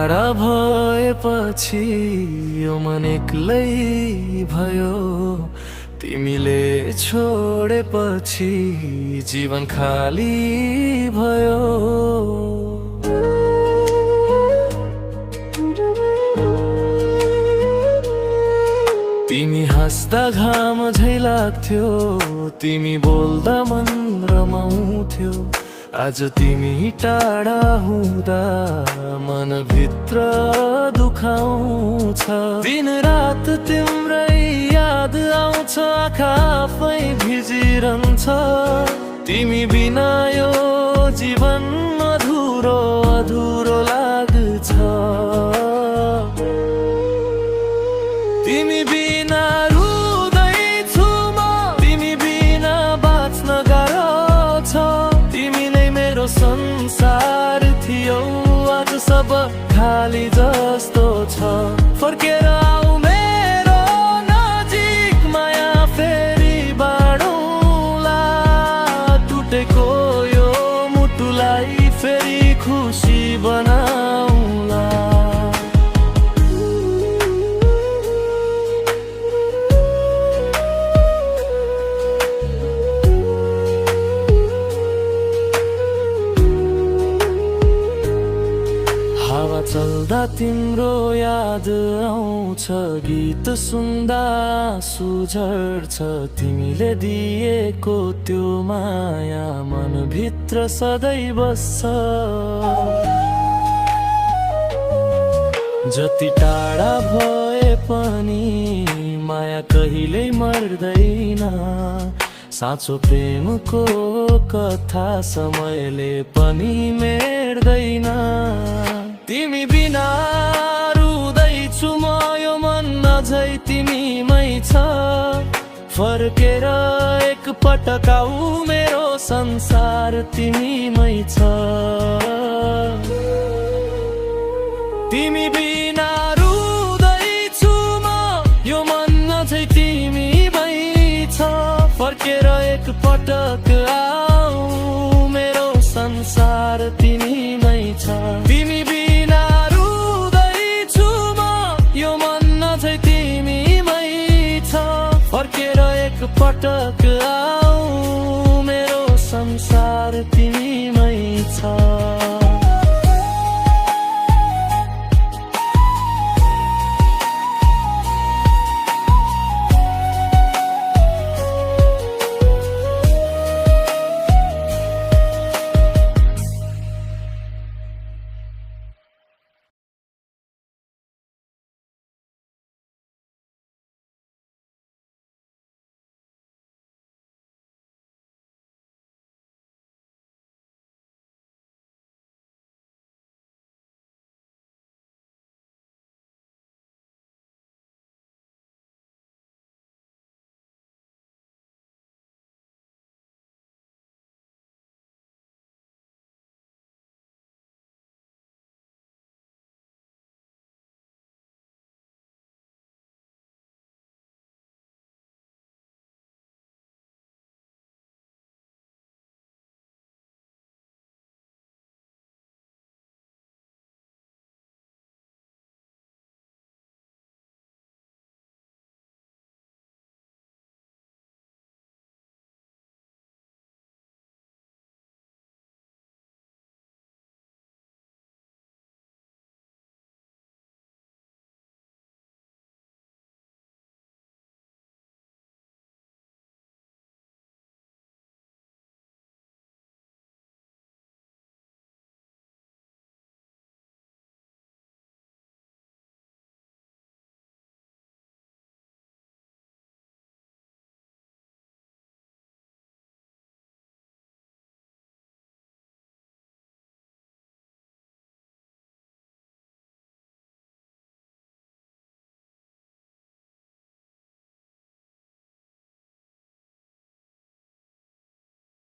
टाढा भएपछि यो मन एक्लै भयो। तिमीले छोडेपछि जीवन खाली भयो। तिमी हाँस्दा घाम झै लाग्थ्यो, तिमी बोल्दा मन रमाउँथ्यो। आज तिमी टाढा हुँदा मनभित्र दुखाउँछ। दिन रात तिम्रै याद आउँछ, आँखा आफै भिजिरहन्छ। तिमी बिना यो जीवन अधुरो अधुरो लाग्छ। तिमी बिना रुँदैछु म, तिमी बिना बाँच्न गाह्रो छ। तिमी नै मेरो संसार थियौ, आज सब खाली जस्तो छ। फर्केर आऊ मेरो नजिक, माया फेरि बाँडौँला। टुटेको यो मुटुलाई फेरि खुसी बनाउँला। हावा चल्दा तिम्रो याद आउँछ, गीत सुन्दा आँसु झर्छ। तिमीले दिएको त्यो माया मनभित्र सधैँ बस्छ। जति टाढा भए पनि माया कहिल्यै मर्दैन। साँचो प्रेमको कथा समयले पनि मेट्दैन। तिमी बिना रुँदैछु म, यो मन अझै तिमीमै छ। फर्केर एक पटक आऊ, मेरो संसार तिमीमै छ। तिमी बिना रुँदैछु म, यो मन अझै तिमीमै छ। फर्केर एक पटक आऊ, मेरो संसार तिमीमै छ। तिमी बिना रुँदैछु म, यो मन अझै तिमीमै छ। फर्केर एक पटक आऊ।